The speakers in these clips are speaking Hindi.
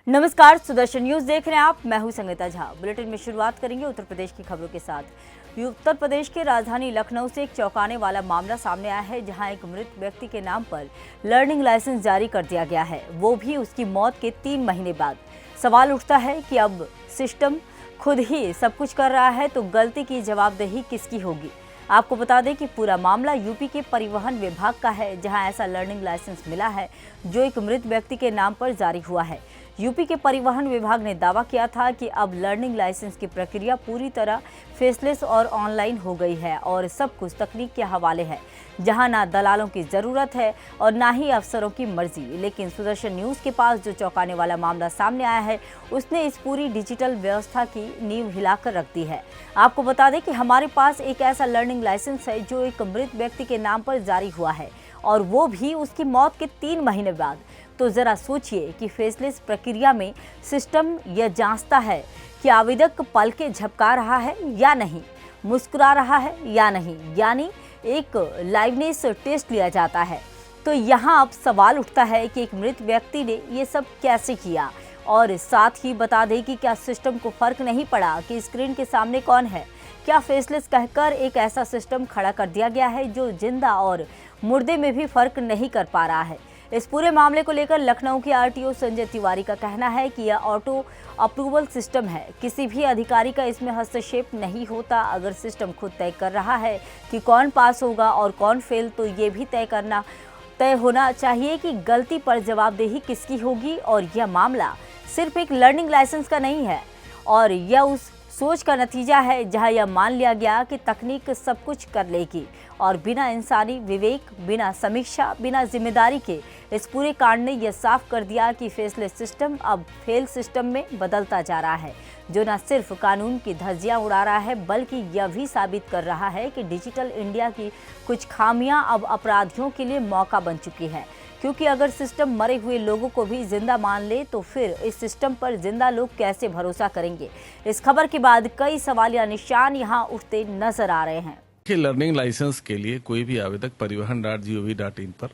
नमस्कार, सुदर्शन न्यूज देख रहे हैं आप। मैं हूं संगीता झा। बुलेटिन में शुरुआत करेंगे उत्तर प्रदेश की खबरों के साथ। उत्तर प्रदेश के राजधानी लखनऊ से एक चौंकाने वाला मामला सामने आया है, जहां एक मृत व्यक्ति के नाम पर लर्निंग लाइसेंस जारी कर दिया गया है, वो भी उसकी मौत के 3 महीने बाद। सवाल उठता है कि अब सिस्टम खुद ही सब कुछ कर रहा है तो गलती की जवाबदेही किसकी होगी। आपको बता दें कि पूरा मामला यूपी के परिवहन विभाग का है, जहां ऐसा लर्निंग लाइसेंस मिला है जो एक मृत व्यक्ति के नाम पर जारी हुआ है। यूपी के परिवहन विभाग ने दावा किया था कि अब लर्निंग लाइसेंस की प्रक्रिया पूरी तरह फेसलेस और ऑनलाइन हो गई है और सब कुछ तकनीक के हवाले है, जहां ना दलालों की जरूरत है और ना ही अफसरों की मर्जी। लेकिन सुदर्शन न्यूज के पास जो चौंकाने वाला मामला सामने आया है, उसने इस पूरी डिजिटल व्यवस्था की नींव हिलाकर रख दी है। आपको बता दें कि हमारे पास एक ऐसा लर्निंग लाइसेंस है जो एक मृत व्यक्ति के नाम पर जारी हुआ है, और वो भी उसकी मौत के 3 महीने बाद। तो जरा सोचिए कि फेसलेस प्रक्रिया में सिस्टम यह जांचता है कि आवेदक पलकें झपका रहा है या नहीं, मुस्कुरा रहा है या नहीं, यानी एक लाइवनेस टेस्ट लिया जाता है। तो यहाँ अब सवाल उठता है कि एक मृत व्यक्ति ने ये सब कैसे किया, और साथ ही बता दें कि क्या सिस्टम को फर्क नहीं पड़ा कि स्क्रीन के सामने कौन है। क्या फेसलेस कहकर एक ऐसा सिस्टम खड़ा कर दिया गया है जो जिंदा और मुर्दे में भी फर्क नहीं कर पा रहा है। इस पूरे मामले को लेकर लखनऊ के आरटीओ संजय तिवारी का कहना है कि यह ऑटो अप्रूवल सिस्टम है, किसी भी अधिकारी का इसमें हस्तक्षेप नहीं होता। अगर सिस्टम खुद तय कर रहा है कि कौन पास होगा और कौन फेल, तो ये भी तय होना चाहिए कि गलती पर जवाबदेही किसकी होगी। और यह मामला सिर्फ एक लर्निंग लाइसेंस का नहीं है, और यह उस सोच का नतीजा है जहां यह मान लिया गया कि तकनीक सब कुछ कर लेगी, और बिना इंसानी विवेक, बिना समीक्षा, बिना जिम्मेदारी के इस पूरे कांड ने यह साफ कर दिया कि फेसलेस सिस्टम अब फेल सिस्टम में बदलता जा रहा है, जो न सिर्फ कानून की धज्जियां उड़ा रहा है, बल्कि यह भी साबित कर रहा है कि डिजिटल इंडिया की कुछ खामियां अब अपराधियों के लिए मौका बन चुकी है। क्योंकि अगर सिस्टम मरे हुए लोगों को भी जिंदा मान ले, तो फिर इस सिस्टम पर जिंदा लोग कैसे भरोसा करेंगे। इस खबर के बाद कई सवालिया निशान यहाँ उठते नजर आ रहे हैं। लर्निंग लाइसेंस के लिए कोई भी आवेदक परिवहन.gov.in पर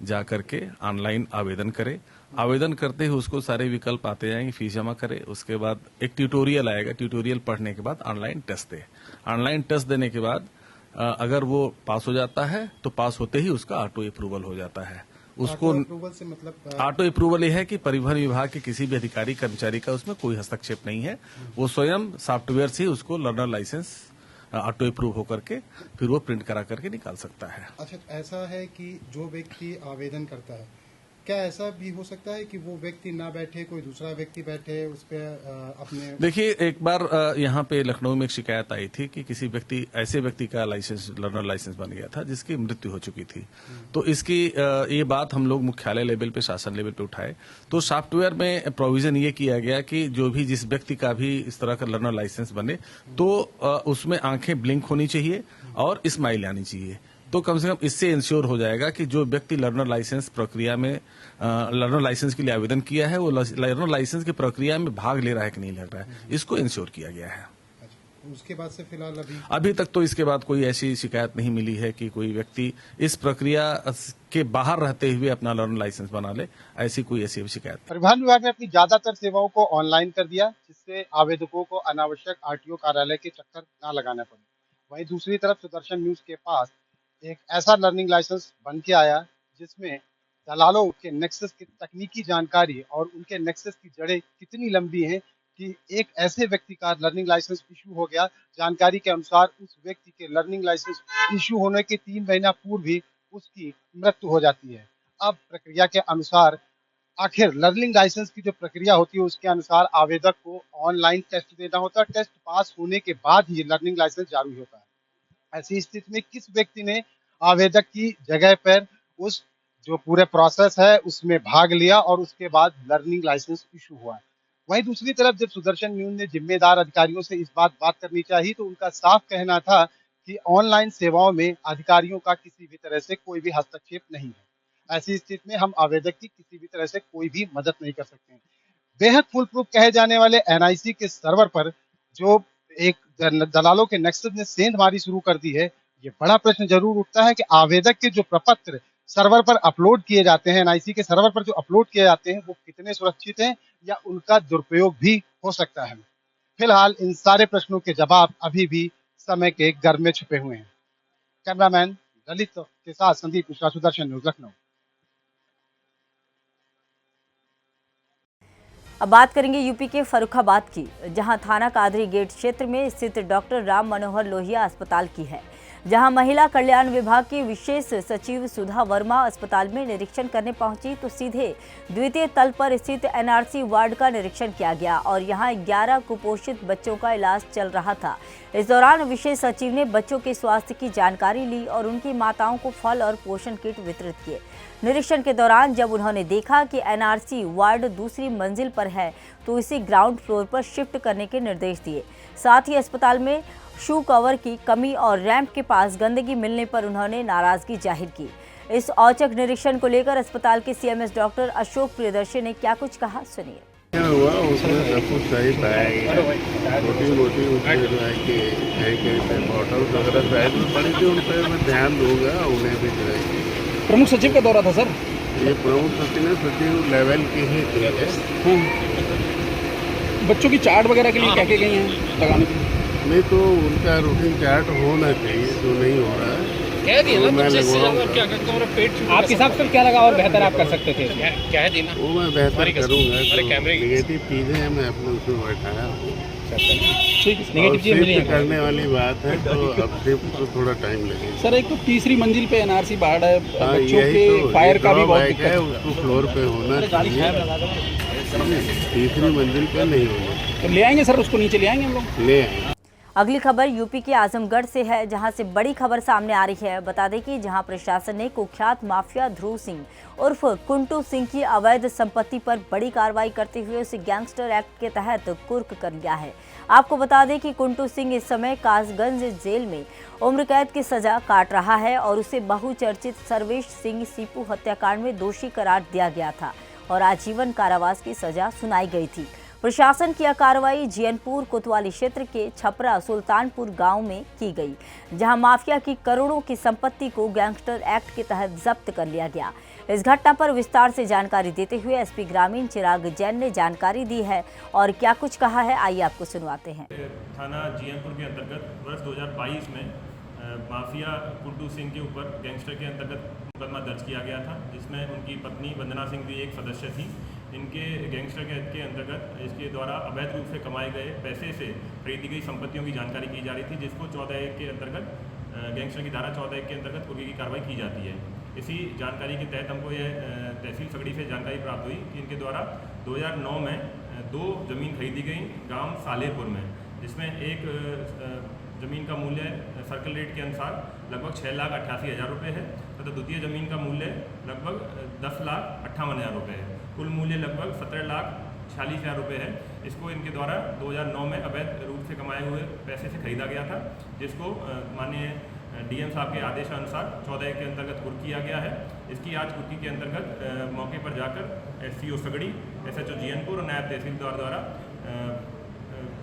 जा करके ऑनलाइन आवेदन करे। आवेदन करते ही उसको सारे विकल्प आते जाएंगे, फीस जमा करे, उसके बाद एक ट्यूटोरियल आएगा, ट्यूटोरियल पढ़ने के बाद ऑनलाइन टेस्ट दे। ऑनलाइन टेस्ट देने के बाद अगर वो पास हो जाता है तो पास होते ही उसका ऑटो अप्रूवल हो जाता है। उसको अप्रूवल से मतलब ऑटो अप्रूवल ये है कि परिवहन विभाग के किसी भी अधिकारी कर्मचारी का उसमें कोई हस्तक्षेप नहीं है। वो स्वयं सॉफ्टवेयर से उसको लर्नर लाइसेंस ऑटो अप्रूव होकर के फिर वो प्रिंट करा करके निकाल सकता है। अच्छा, ऐसा है कि जो व्यक्ति आवेदन करता है, क्या ऐसा भी हो सकता है कि वो व्यक्ति ना बैठे, कोई दूसरा व्यक्ति बैठे उस पे अपने? देखिए, एक बार यहाँ पे लखनऊ में एक शिकायत आई थी कि किसी ऐसे व्यक्ति का लाइसेंस, लर्नर लाइसेंस बन गया था जिसकी मृत्यु हो चुकी थी। तो इसकी ये बात हम लोग मुख्यालय लेवल पे, शासन लेवल पे उठाए, तो सॉफ्टवेयर में प्रोविजन ये किया गया कि जो भी जिस व्यक्ति का भी इस तरह का लर्नर लाइसेंस बने तो उसमें आंखें ब्लिंक होनी चाहिए और स्माइल आनी चाहिए। तो कम से कम इससे इंश्योर हो जाएगा कि जो व्यक्ति लर्नर लाइसेंस प्रक्रिया में लर्नर लाइसेंस के लिए आवेदन किया है, वो लर्नर लाइसेंस की प्रक्रिया में भाग ले रहा है कि नहीं ले रहा है, इसको इंश्योर किया गया है। उसके बाद से फिलहाल अभी तक तो इसके बाद कोई ऐसी शिकायत नहीं मिली है कि कोई व्यक्ति इस प्रक्रिया के बाहर रहते हुए अपना लर्नर लाइसेंस बना ले। ऐसी शिकायत। परिवहन विभाग ने अपनी ज्यादातर सेवाओं को ऑनलाइन कर दिया, जिससे आवेदकों को अनावश्यक आरटीओ कार्यालय के चक्कर न लगाने पड़े। वहीं दूसरी तरफ सुदर्शन न्यूज के पास एक ऐसा लर्निंग लाइसेंस बन के आया जिसमें दलालों के नेक्सस की तकनीकी जानकारी और उनके नेक्सस की जड़ें कितनी लंबी हैं कि एक ऐसे व्यक्ति का लर्निंग लाइसेंस इशू हो गया। जानकारी के अनुसार उस व्यक्ति के लर्निंग लाइसेंस इशू होने के 3 महीना पूर्व भी उसकी मृत्यु हो जाती है। अब प्रक्रिया के अनुसार आखिर लर्निंग लाइसेंस की जो प्रक्रिया होती है, उसके अनुसार आवेदक को ऑनलाइन टेस्ट देना होता है। टेस्ट पास होने के बाद ही लर्निंग लाइसेंस जारी होता है। ऐसी स्थिति में किस व्यक्ति ने आवेदक की जगह पर उस जो पूरे प्रोसेस है उसमें भाग लिया और उसके बाद लर्निंग लाइसेंस इशू हुआ है। वहीं दूसरी तरफ जब सुदर्शन न्यूज ने जिम्मेदार अधिकारियों से इस बात करनी चाहिए, तो उनका साफ कहना था कि ऑनलाइन सेवाओं में अधिकारियों का किसी भी तरह से कोई भी हस्तक्षेप नहीं है। ऐसी स्थिति में हम आवेदक की किसी भी तरह से कोई भी मदद नहीं कर सकते हैं। बेहद फुल प्रूफ कहे जाने वाले एनआईसी के सर्वर पर जो एक दलालों के नेक्सस ने सेंध मारी शुरू कर दी है, ये बड़ा प्रश्न जरूर उठता है कि आवेदक के जो प्रपत्र सर्वर पर अपलोड किए जाते हैं, एनआईसी के सर्वर पर जो अपलोड किए जाते हैं वो कितने सुरक्षित हैं या उनका दुरुपयोग भी हो सकता है। फिलहाल इन सारे प्रश्नों के जवाब अभी भी समय के गर्भ में छुपे हुए हैं। कैमरामैन ललित के साथ संदीप मिश्रा, सुदर्शन न्यूज, लखनऊ। अब बात करेंगे यूपी के फर्रुखाबाद की, जहां थाना कादरी गेट क्षेत्र में स्थित डॉक्टर राम मनोहर लोहिया अस्पताल की है, जहां महिला कल्याण विभाग की विशेष सचिव सुधा वर्मा अस्पताल में निरीक्षण करने पहुंची तो सीधे द्वितीय तल पर स्थित एनआरसी वार्ड का निरीक्षण किया गया और यहां 11 कुपोषित बच्चों का इलाज चल रहा था। इस दौरान विशेष सचिव ने बच्चों के स्वास्थ्य की जानकारी ली और उनकी माताओं को फल और पोषण किट वितरित किए। निरीक्षण के दौरान जब उन्होंने देखा कि एनआरसी वार्ड दूसरी मंजिल पर है तो इसे ग्राउंड फ्लोर पर शिफ्ट करने के निर्देश दिए। साथ ही अस्पताल में शू कवर की कमी और रैंप के पास गंदगी मिलने पर उन्होंने नाराजगी जाहिर की। इस औचक निरीक्षण को लेकर अस्पताल के सीएमएस डॉक्टर अशोक प्रियदर्शी ने क्या कुछ कहा, सुनिए। क्या हुआ उसमें सब कुछ सही पाया गया। मोटी मोटी उसमें जो है कि कहीं बॉटल वगैरह साइड में पड़ी थी, उन पर मैं ध्यान दूंगा, उन्हें भी जो है। प्रमुख सचिव का दौरा था सर? ये प्रमुख सचिव लेवल के ही थे। बच्चों की चार्ट वगैरह के लिए क्या क्या गई हैं लगाने के लिए? नहीं तो उनका रूटीन चार्ट होना चाहिए, जो नहीं हो रहा है कह दिया ना, मैं लगवाऊंगा। आपके हिसाब से क्या लगा और बेहतर आप कर सकते थे? क्या है देना वो मैं बेहतर करूँगा। कैमरे निगेटिव चीज़ें हैं, मैं अपने उसमें बैठाया हूँ। ठीक है, और नेगेटिव चीज़ मिली शिफ्ट है करने वाली बात है, तो अब शिफ्ट को थोड़ा टाइम लगेगा। सर। एक तो तीसरी मंजिल पे एनआरसी वार्ड है, हाँ, बच्चों यही के तो फायर का भी बहुत ड्रॉबैक है, दिक्कत उसको फ्लोर पे होना चाहिए, तीसरी मंजिल पे नहीं होना। तो ले आएंगे सर, उसको नीचे ले आएंगे हम लोग। ले आए। अगली खबर यूपी के आजमगढ़ से है, जहां से बड़ी खबर सामने आ रही है। बता दें कि जहां प्रशासन ने कुख्यात माफिया ध्रुव सिंह उर्फ कुंटू सिंह की अवैध संपत्ति पर बड़ी कार्रवाई करते हुए उसे गैंगस्टर एक्ट के तहत कुर्क कर लिया है। आपको बता दें कि कुंटू सिंह इस समय कासगंज जेल में उम्र कैद की सजा काट रहा है और उसे बहुचर्चित सर्वेश सिंह सीपू हत्याकांड में दोषी करार दिया गया था और आजीवन कारावास की सजा सुनाई गई थी। प्रशासन की यह कार्रवाई जीयनपुर कोतवाली क्षेत्र के छपरा सुल्तानपुर गांव में की गई, जहां माफिया की करोड़ों की संपत्ति को गैंगस्टर एक्ट के तहत जब्त कर लिया गया। इस घटना पर विस्तार से जानकारी देते हुए एसपी ग्रामीण चिराग जैन ने जानकारी दी है और क्या कुछ कहा है, आइए आपको सुनवाते हैं। थाना जीयनपुर के अंतर्गत वर्ष 2022 में माफिया कुंटू सिंह के ऊपर गैंगस्टर के अंतर्गत मुकदमा दर्ज किया गया था, जिसमें उनकी पत्नी वंदना सिंह भी एक सदस्य थी। इनके गैंगस्टर के अंतर्गत इसके द्वारा अवैध रूप से कमाए गए पैसे से खरीदी गई संपत्तियों की जानकारी की जा रही थी, जिसको 14(1) के अंतर्गत गैंगस्टर की धारा 14(1) के अंतर्गत कुर्की की कार्रवाई की जाती है। इसी जानकारी के तहत हमको ये तहसील सगड़ी से जानकारी प्राप्त हुई कि इनके द्वारा 2009 में 2 जमीन खरीदी गई गांव सालेपुर में, जिसमें एक ज़मीन का मूल्य सर्कल रेट के अनुसार लगभग 6,88,000 रुपये है तथा द्वितीय ज़मीन का मूल्य लगभग 10,58,000 रुपये है। कुल मूल्य लगभग 17,46,000 रुपये है। इसको इनके द्वारा 2009 में अवैध रूप से कमाए हुए पैसे से खरीदा गया था, जिसको माननीय डीएम साहब के आदेशानुसार 14(1) के अंतर्गत कुर्क किया गया है। इसकी आज कुर्की के अंतर्गत मौके पर जाकर एससीओ सगड़ी, एसएचओ जीयनपुर और नायब तहसीलदार द्वारा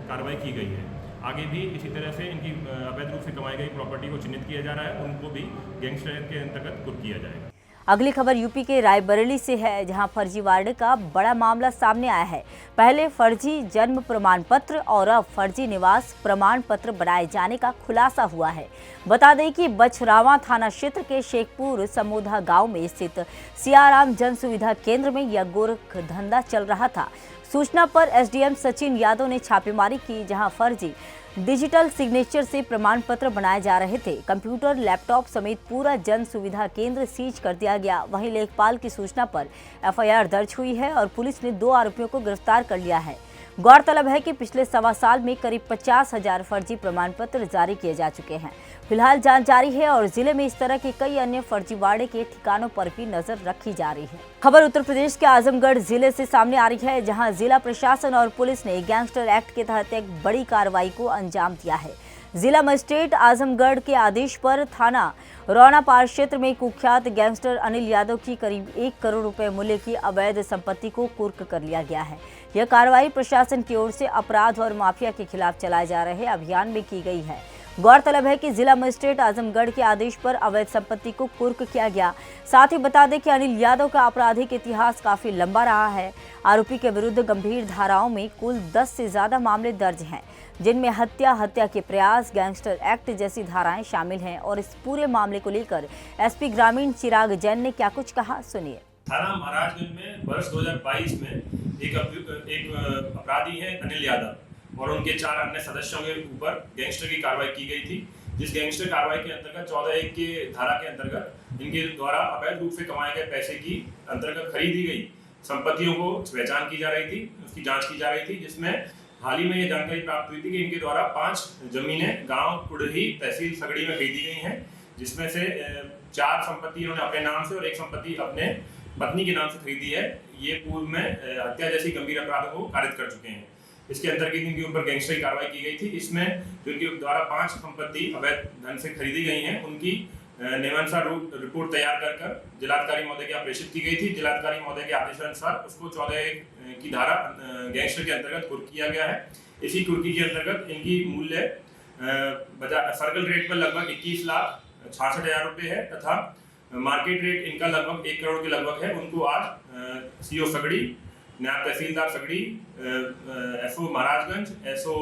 कार्रवाई की गई है। आगे भी इसी तरह से इनकी अवैध रूप से कमाई गई प्रॉपर्टी को चिन्हित किया जा रहा है, उनको भी गैंगस्टर के अंतर्गत कुर्क किया जाएगा। अगली खबर यूपी के रायबरेली से है, जहां फर्जीवाड़े का बड़ा मामला सामने आया है। पहले फर्जी जन्म प्रमाण पत्र और अब फर्जी निवास प्रमाण पत्र बनाए जाने का खुलासा हुआ है। बता दें कि बछरावा थाना क्षेत्र के शेखपुर समोधा गांव में स्थित सियाराम जन सुविधा केंद्र में यह गोरख धंधा चल रहा था। सूचना पर एसडीएम सचिन यादव ने छापेमारी की, जहां फर्जी डिजिटल सिग्नेचर से प्रमाण पत्र बनाए जा रहे थे। कंप्यूटर, लैपटॉप समेत पूरा जन सुविधा केंद्र सीज कर दिया गया। वहीं लेखपाल की सूचना पर एफआईआर दर्ज हुई है और पुलिस ने 2 आरोपियों को गिरफ्तार कर लिया है। गौरतलब है कि पिछले 1.25 साल में करीब 50,000 फर्जी प्रमाण पत्र जारी किए जा चुके हैं। फिलहाल जांच जारी है और जिले में इस तरह के कई अन्य फर्जीवाड़े के ठिकानों पर भी नजर रखी जा रही है। खबर उत्तर प्रदेश के आजमगढ़ जिले से सामने आ रही है, जहां जिला प्रशासन और पुलिस ने गैंगस्टर एक्ट के तहत एक बड़ी कार्रवाई को अंजाम दिया है। जिला मजिस्ट्रेट आजमगढ़ के आदेश पर थाना रौनापार क्षेत्र में कुख्यात गैंगस्टर अनिल यादव की करीब 1 करोड़ रुपए मूल्य की अवैध संपत्ति को कुर्क कर लिया गया है। यह कार्रवाई प्रशासन की ओर से अपराध और माफिया के खिलाफ चलाए जा रहे अभियान में की गई है। गौरतलब है कि जिला मजिस्ट्रेट आजमगढ़ के आदेश पर अवैध संपत्ति को कुर्क किया गया। साथ ही बता दें कि अनिल यादव का आपराधिक इतिहास काफी लंबा रहा है। आरोपी के विरुद्ध गंभीर धाराओं में कुल 10 से ज्यादा मामले दर्ज हैं, जिनमें हत्या के प्रयास, गैंगस्टर एक्ट जैसी धाराएं शामिल हैं। और इस पूरे मामले को लेकर एसपी ग्रामीण चिराग जैन ने क्या कुछ कहा, सुनिए। थाना महाराजगंज में वर्ष 2022 में एक अपराधी है अनिल यादव और उनके 4 अन्य सदस्यों के ऊपर गैंगस्टर की कार्रवाई की गई थी। जिस गैंगस्टर कार्रवाई के अंतर्गत 14(1) के धारा के अंतर्गत इनके द्वारा अवैध रूप से कमाए गए पैसे की अंतर्गत खरीदी गई संपत्तियों को पहचान की जा रही थी, उसकी जांच की जा रही थी, जिसमें हाल ही में ये जानकारी प्राप्त हुई थी कि इनके द्वारा 5 जमीनें गांव कुड़ही तहसील सगड़ी में खरीदी गई हैं, जिसमें से 4 संपत्ति इन्होंने अपने नाम से और 1 संपत्ति अपने पत्नी के नाम से खरीदी है। ये पूर्व में हत्या जैसी गंभीर अपराधों को कारित कर चुके हैं। इसके अंतर्गत इनके ऊपर गैंगस्टर की कार्रवाई की गई थी। इसमें जो इनके द्वारा 5 संपत्ति अवैध धन से खरीदी गई हैं, उनकी नियमानुसार रिपोर्ट तैयार कर जिलाधिकारी महोदय को प्रेषित की गई थी। जिलाधिकारी महोदय के आदेशानुसार उसको 14(1) की धारा गैंगस्टर के अंतर्गत कुर्क किया गया है। इसी कुर्की के अंतर्गत इनकी मूल्य सर्कल रेट पर लगभग 21,66,000 रुपये है तथा मार्केट रेट इनका लगभग 1 करोड़ के लगभग है। उनको आज सीओ सगड़ी, नायब तहसीलदार सगड़ी, एसओ महाराजगंज, एसओ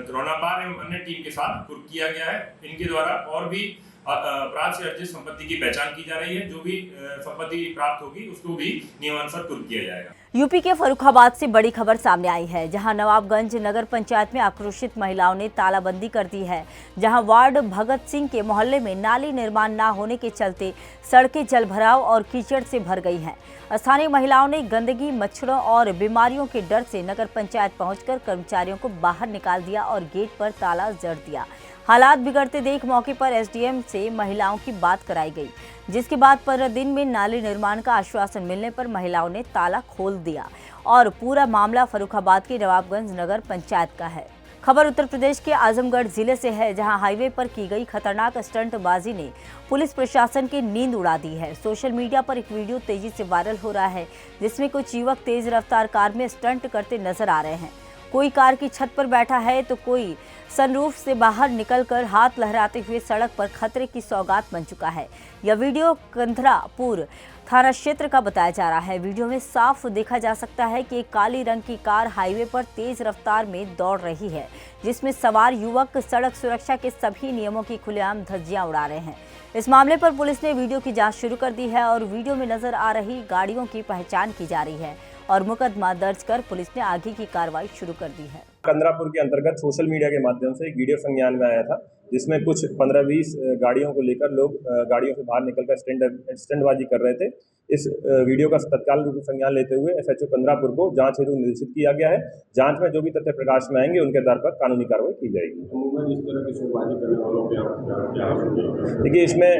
द्रोणापार एवं अन्य टीम के साथ कुर्क किया गया है। इनके द्वारा और भी अपराध से अर्जित संपत्ति की पहचान की जा रही है। जो भी संपत्ति प्राप्त होगी उसको भी नियमानुसार कुर्क किया जाएगा। यूपी के फर्रुखाबाद से बड़ी खबर सामने आई है, जहां नवाबगंज नगर पंचायत में आक्रोशित महिलाओं ने तालाबंदी कर दी है। जहां वार्ड भगत सिंह के मोहल्ले में नाली निर्माण न होने के चलते सड़कें जलभराव और कीचड़ से भर गई हैं। स्थानीय महिलाओं ने गंदगी, मच्छरों और बीमारियों के डर से नगर पंचायत पहुंचकर कर्मचारियों को बाहर निकाल दिया और गेट पर ताला जड़ दिया। हालात बिगड़ते देख मौके पर एसडीएम से महिलाओं की बात कराई गई, जिसके बाद 15 दिन में नाली निर्माण का आश्वासन मिलने पर महिलाओं ने ताला खोल दिया और पूरा मामला फर्रुखाबाद के नवाबगंज नगर पंचायत का है। खबर उत्तर प्रदेश के आजमगढ़ जिले से है, जहां हाईवे पर की गई खतरनाक स्टंटबाजी ने पुलिस प्रशासन की नींद उड़ा दी है। सोशल मीडिया पर एक वीडियो तेजी से वायरल हो रहा है, जिसमें कुछ युवक तेज रफ्तार कार में स्टंट करते नजर आ रहे हैं। कोई कार की छत पर बैठा है तो कोई सनरूफ से बाहर निकलकर हाथ लहराते हुए सड़क पर खतरे की सौगात बन चुका है। यह वीडियो कंधरापुर थाना क्षेत्र का बताया जा रहा है। वीडियो में साफ देखा जा सकता है कि एक काली रंग की कार हाईवे पर तेज रफ्तार में दौड़ रही है, जिसमें सवार युवक सड़क सुरक्षा के सभी नियमों की खुलेआम धज्जियां उड़ा रहे हैं। इस मामले पर पुलिस ने वीडियो की जांच शुरू कर दी है और वीडियो में नजर आ रही गाड़ियों की पहचान की जा रही है और मुकदमा दर्ज कर पुलिस ने आगे की कार्रवाई शुरू कर दी है। कंदरापुर के अंतर्गत सोशल मीडिया के माध्यम से एक वीडियो संज्ञान में आया था, जिसमें कुछ 15-20 गाड़ियों को लेकर लोग गाड़ियों से बाहर निकलकर स्टंटबाजी कर रहे थे। इस वीडियो का तत्काल रूप में संज्ञान लेते हुए एसएचओ कंदरापुर को जांच हेतु निर्देशित किया गया है। जांच में जो भी तथ्य प्रकाश में आएंगे उनके आधार पर कानूनी कार्रवाई की जाएगी। इस तरह की शोबाजी करने वालों के देखिए, इसमें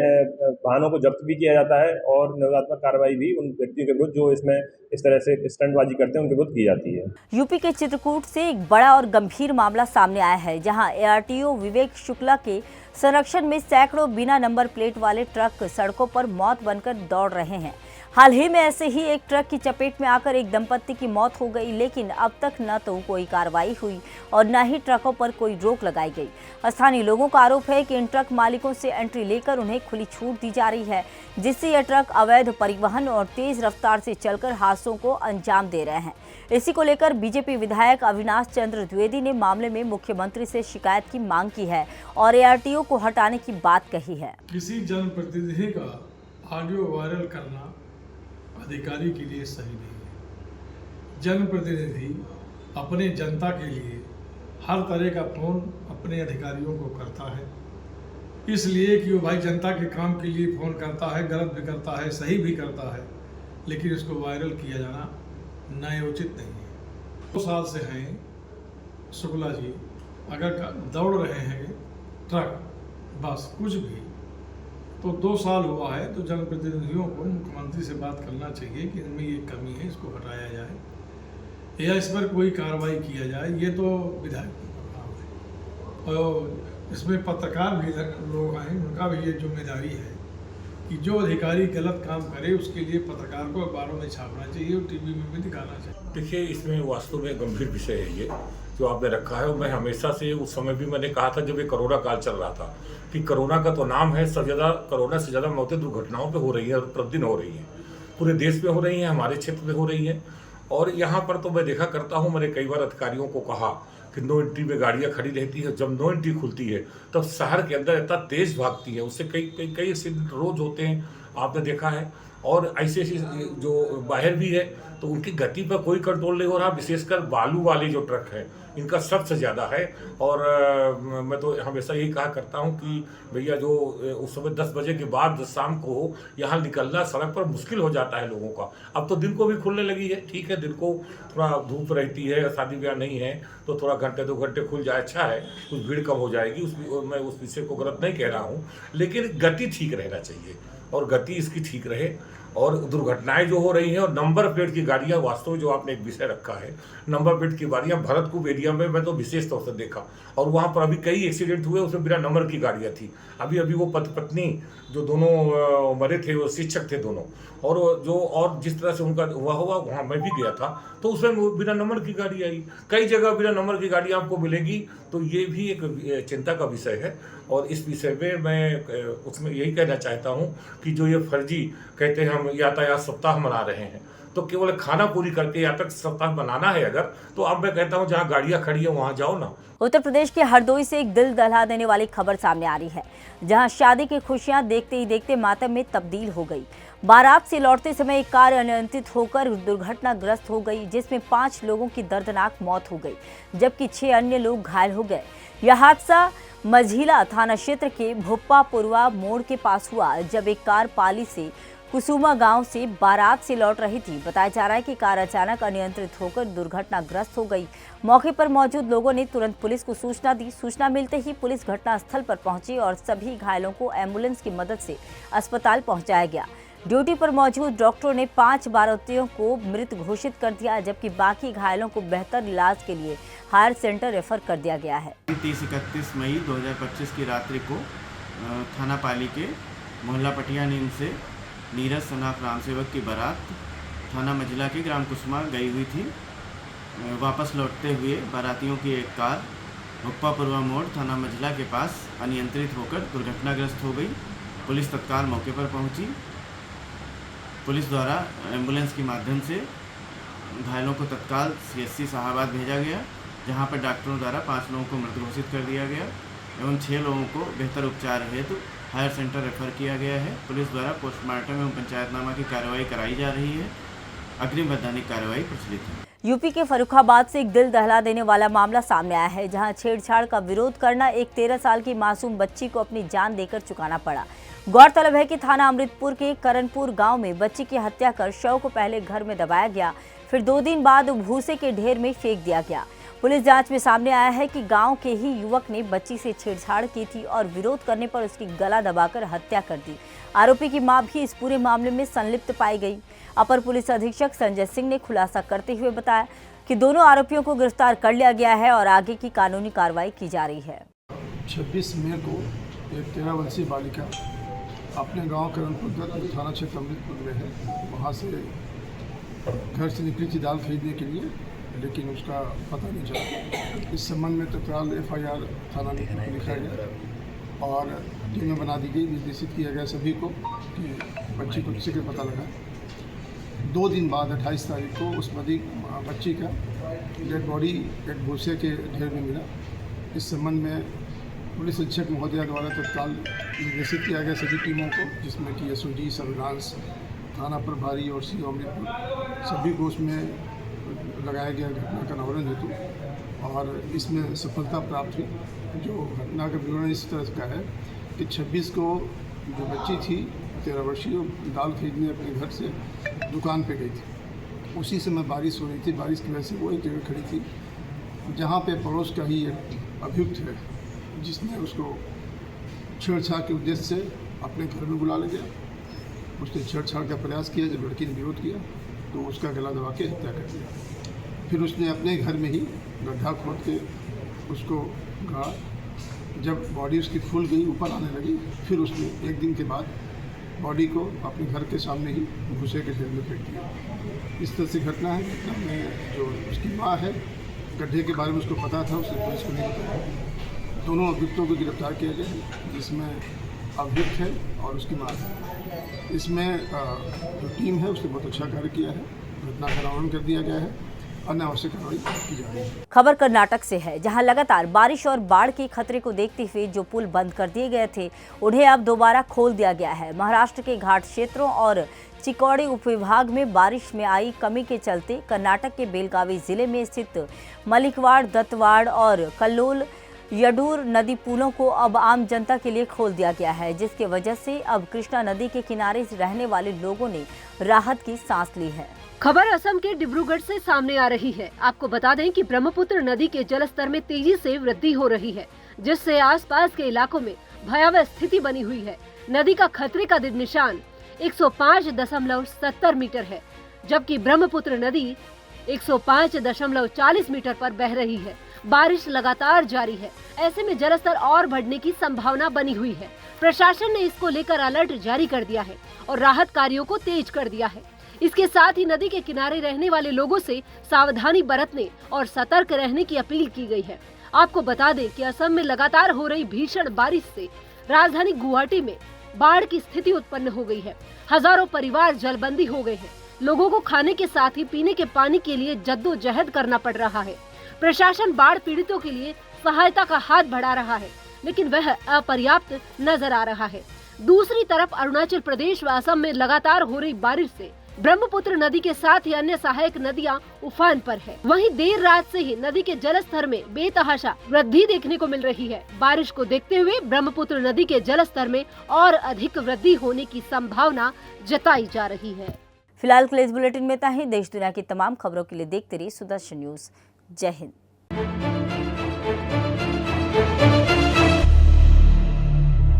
वाहनों को जब्त भी किया जाता है और निरोधात्मक कार्रवाई भी उन व्यक्तियों के विरुद्ध जो इसमें इस तरह से स्टंटबाजी करते हैं उनके विरुद्ध की जाती है। यूपी के चित्रकूट से एक बड़ा और गंभीर मामला सामने आया है, जहां एआरटीओ विवेक शुक्ला के संरक्षण में सैकड़ों बिना नंबर प्लेट वाले ट्रक सड़कों पर मौत बनकर दौड़ रहे हैं। हाल ही में ऐसे ही एक ट्रक की चपेट में आकर एक दंपत्ति की मौत हो गई, लेकिन अब तक न तो कोई कार्रवाई हुई और न ही ट्रकों पर कोई रोक लगाई गई। स्थानीय लोगों का आरोप है कि इन ट्रक मालिकों से एंट्री लेकर उन्हें खुली छूट दी जा रही है, जिससे यह ट्रक अवैध परिवहन और तेज रफ्तार से चलकर हादसों को अंजाम दे रहे हैं। इसी को लेकर बीजेपी विधायक अविनाश चंद्र द्विवेदी ने मामले में मुख्यमंत्री से शिकायत की मांग की है और एआरटीओ को हटाने की बात कही है। किसी जनप्रतिनिधि का ऑडियो वायरल करना अधिकारी के लिए सही नहीं है। जनप्रतिनिधि अपने जनता के लिए हर तरह का फोन अपने अधिकारियों को करता है, इसलिए कि वो भाई जनता के काम के लिए फ़ोन करता है, गलत भी करता है, सही भी करता है, लेकिन इसको वायरल किया जाना न्यायोचित नहीं है। 2 साल से हैं शुक्ला जी, अगर दौड़ रहे हैं ट्रक बस कुछ भी, तो 2 साल हुआ है, तो जनप्रतिनिधियों को मुख्यमंत्री से बात करना चाहिए कि इनमें ये कमी है, इसको हटाया जाए या इस पर कोई कार्रवाई किया जाए। ये तो विधायकों का काम है और इसमें पत्रकार भी लोग हैं, उनका भी ये जिम्मेदारी है कि जो अधिकारी गलत काम करे उसके लिए पत्रकार को अखबारों में छापना चाहिए और टीवी में भी दिखाना चाहिए। देखिए, इसमें वास्तव में गंभीर विषय है ये जो आपने रखा है। और मैं हमेशा से उस समय भी मैंने कहा था जब ये कोरोना काल चल रहा था कि कोरोना का तो नाम है, सब ज़्यादा कोरोना से ज़्यादा मौतें दुर्घटनाओं पे हो रही है और प्रतिदिन हो रही हैं, पूरे देश में हो रही हैं, हमारे क्षेत्र में हो रही हैं। और यहाँ पर तो मैं देखा करता हूँ, मैंने कई बार अधिकारियों को कहा कि नो एंट्री में गाड़ियाँ खड़ी रहती है, जब नो एंट्री खुलती है तब शहर के अंदर इतना तेज़ भागती है, उससे कई एक्सीडेंट रोज होते हैं, आपने देखा है। और ऐसे जो बाहर भी है तो उनकी गति पर कोई कंट्रोल नहीं हो रहा, विशेषकर बालू वाले जो ट्रक हैं इनका सबसे ज़्यादा है। और मैं तो हमेशा यही कहा करता हूँ कि भैया जो उस समय 10 बजे के बाद शाम को यहाँ निकलना सड़क पर मुश्किल हो जाता है लोगों का। अब तो दिन को भी खुलने लगी है, ठीक है, दिन को थोड़ा धूप रहती है, शादी ब्याह नहीं है तो थोड़ा घंटे 2 घंटे खुल जाए, अच्छा है, कुछ भीड़ कम हो जाएगी। मैं उस विषय को गलत नहीं कह रहा हूँ, लेकिन गति ठीक रहना चाहिए और गति इसकी ठीक रहे। और दुर्घटनाएं जो हो रही हैं और नंबर प्लेट की गाड़ियां, वास्तव जो आपने एक विषय रखा है, नंबर प्लेट की गाड़ियां भरतकूप एरिया में मैं तो विशेष तौर से देखा और वहां पर अभी कई एक्सीडेंट हुए, उसमें बिना नंबर की गाड़ियां थी। अभी वो पति पत्नी जो दोनों मरे थे, वो शिक्षक थे दोनों, और जिस तरह से उनका हुआ वहाँ मैं भी गया था तो उसमें बिना नंबर की गाड़ी आई, कई जगह बिना नंबर की गाड़ी आपको मिलेगी। तो ये भी एक चिंता का विषय है और इस विषय में मैं उसमें यही कहना चाहता हूँ कि जो ये फर्जी कहते हैं हम यातायात सप्ताह मना रहे हैं, तो केवल खाना पूरी करके यातायात सप्ताह बनाना है अगर, तो अब मैं कहता हूँ जहाँ गाड़ियाँ खड़ी है वहाँ जाओ ना। उत्तर प्रदेश के हरदोई से एक दिल दहला देने वाली खबर सामने आ रही है, जहां शादी की खुशियां देखते ही देखते मातम में तब्दील हो गई। बारात से लौटते समय एक कार अनियंत्रित होकर दुर्घटनाग्रस्त हो गई, जिसमें 5 लोगों की दर्दनाक मौत हो गई, जबकि 6 अन्य लोग घायल हो गए। यह हादसा मझीला थाना क्षेत्र के भोप्पा पुरवा मोड़ के पास हुआ, जब एक कार पाली से कुसुमा गांव से बारात से लौट रही थी। बताया जा रहा है कि कार अचानक अनियंत्रित होकर दुर्घटनाग्रस्त हो गई। मौके पर मौजूद लोगों ने तुरंत पुलिस को सूचना दी। सूचना मिलते ही पुलिस घटनास्थल पर पहुंची और सभी घायलों को एम्बुलेंस की मदद से अस्पताल पहुंचाया गया। ड्यूटी पर मौजूद डॉक्टरों ने 5 बारातियों को मृत घोषित कर दिया, जबकि बाकी घायलों को बेहतर इलाज के लिए हायर सेंटर रेफर कर दिया गया है। 30-31 मई 2025 की रात्रि को थाना पाली के मोहल्ला पटिया नीम से नीरज सनाफ राम सेवक की बारात थाना मझिला के ग्राम कुसुमा गई हुई थी। वापस लौटते हुए बारातियों की एक कार भोप्पा पुरवा मोड़ थाना मझिला के पास अनियंत्रित होकर दुर्घटनाग्रस्त हो गई। पुलिस तत्काल मौके पर पहुंची। पुलिस द्वारा एम्बुलेंस के माध्यम से घायलों को तत्काल CSC शाहाबाद भेजा गया, जहां पर डॉक्टरों द्वारा 5 लोगों को मृत घोषित कर दिया गया एवं 6 लोगों को बेहतर उपचार हेतु हायर सेंटर रेफर किया गया है। पुलिस द्वारा पोस्टमार्टम एवं पंचायतनामा की कार्रवाई कराई जा रही है। अग्रिम वैधानिक कार्रवाई प्रचलित है। यूपी के फर्रुखाबाद से एक दिल दहला देने वाला मामला सामने आया है, जहां छेड़छाड़ का विरोध करना एक 13 साल की मासूम बच्ची को अपनी जान देकर चुकाना पड़ा। गौरतलब है कि थाना अमृतपुर के करनपुर गांव में बच्ची की हत्या कर शव को पहले घर में दबाया गया, फिर 2 दिन बाद भूसे के ढेर में फेंक दिया गया। पुलिस जांच में सामने आया है कि गांव के ही युवक ने बच्ची से छेड़छाड़ की थी और विरोध करने पर उसकी गला दबाकर हत्या कर दी। आरोपी की मां भी इस पूरे मामले में संलिप्त पाई गई। अपर पुलिस अधीक्षक संजय सिंह ने खुलासा करते हुए बताया कि दोनों आरोपियों को गिरफ्तार कर लिया गया है और आगे की कानूनी कार्रवाई की जा रही है। 26 मई को एक 13 वर्षीय बालिका अपने गांव करनपुर थाना क्षेत्र अमृतपुर में है, वहां से घर से निकली थी दाल खरीदने के लिए, लेकिन उसका पता नहीं चला। इस संबंध में तत्काल FIR थाना में लिखा गया और टीमें बना दी गई। निर्देशित किया गया सभी को कि बच्ची को शीघ्र पता लगा। 2 दिन बाद 28 तारीख को उस बच्ची का डेड बॉडी एक भूसे के ढेर में मिला। इस संबंध में पुलिस अधीक्षक महोदया द्वारा तत्काल निर्देशित किया गया सभी टीमों को, जिसमें कि SOG, सर्विलांस, थाना प्रभारी और CO अमृतपुर सभी को उसमें लगाया गया घटना का अनावरण हेतु, और इसमें सफलता प्राप्त हुई। जो घटना का विवरण इस तरह का है कि 26 को जो बच्ची थी 13 वर्षीय, दाल खरीदने अपने घर से दुकान पे गई थी। उसी समय बारिश हो रही थी। बारिश की वजह से वो एक जगह खड़ी थी, जहाँ पे पड़ोस का ही एक अभियुक्त है, जिसने उसको छेड़छाड़ के उद्देश्य से अपने घर में बुला ले गया। उसने छेड़छाड़ का प्रयास किया। जब लड़की ने विरोध किया तो उसका गला दबा के हत्या कर दिया। फिर उसने अपने घर में ही गड्ढा खोद के उसको गाड़ा। जब बॉडी उसकी फूल गई, ऊपर आने लगी, फिर उसने 1 दिन के बाद बॉडी को अपने घर के सामने ही भूसे के ढेर में फेंक दिया। इस तरह से घटना है। घटना में जो उसकी माँ है, गड्ढे के बारे में उसको पता था, उसने पुलिस को नहीं बताया। दोनों अभियुक्तों को गिरफ्तार किया गया है, जिसमें अभियुक्त है और उसकी माँ है। इसमें जो टीम है उसने बहुत अच्छा कार्य किया है। घटना का अनावरण कर दिया गया है, अन्य आवश्यक कार्रवाई की जा रही है। खबर कर्नाटक से है, जहां लगातार बारिश और बाढ़ के खतरे को देखते हुए जो पुल बंद कर दिए गए थे उन्हें अब दोबारा खोल दिया गया है। महाराष्ट्र के घाट क्षेत्रों और चिकोड़ी उपविभाग में बारिश में आई कमी के चलते कर्नाटक के बेलगावी जिले में स्थित मलिकवाड़, दत्तवाड़ और कल्लोल यडूर नदी पुलों को अब आम जनता के लिए खोल दिया गया है, जिसकी वजह से अब कृष्णा नदी के किनारे रहने वाले लोगों ने राहत की सांस ली है। खबर असम के डिब्रूगढ़ से सामने आ रही है। आपको बता दें कि ब्रह्मपुत्र नदी के जलस्तर में तेजी से वृद्धि हो रही है, जिससे आसपास के इलाकों में भयावह स्थिति बनी हुई है। नदी का खतरे का निशान 105.70 मीटर है, जबकि ब्रह्मपुत्र नदी 105.40 मीटर पर बह रही है। बारिश लगातार जारी है, ऐसे में जलस्तर और बढ़ने की संभावना बनी हुई है। प्रशासन ने इसको लेकर अलर्ट जारी कर दिया है और राहत कार्यों को तेज कर दिया है। इसके साथ ही नदी के किनारे रहने वाले लोगों से सावधानी बरतने और सतर्क रहने की अपील की गई है। आपको बता दें कि असम में लगातार हो रही भीषण बारिश से राजधानी गुवाहाटी में बाढ़ की स्थिति उत्पन्न हो गई है। हजारों परिवार जलबंदी हो गए हैं। लोगों को खाने के साथ ही पीने के पानी के लिए जद्दोजहद करना पड़ रहा है। प्रशासन बाढ़ पीड़ितों के लिए सहायता का हाथ बढ़ा रहा है, लेकिन वह अपर्याप्त नजर आ रहा है। दूसरी तरफ अरुणाचल प्रदेश व असम में लगातार हो रही बारिश से ब्रह्मपुत्र नदी के साथ ही अन्य सहायक नदियां उफान पर है। वहीं देर रात से ही नदी के जलस्तर में बेतहाशा वृद्धि देखने को मिल रही है। बारिश को देखते हुए ब्रह्मपुत्र नदी के जलस्तर में और अधिक वृद्धि होने की संभावना जताई जा रही है। फिलहाल के लिए इस बुलेटिन में इतना ही। देश दुनिया की तमाम खबरों के लिए देखते रहिए सुदर्शन न्यूज। जय हिंद।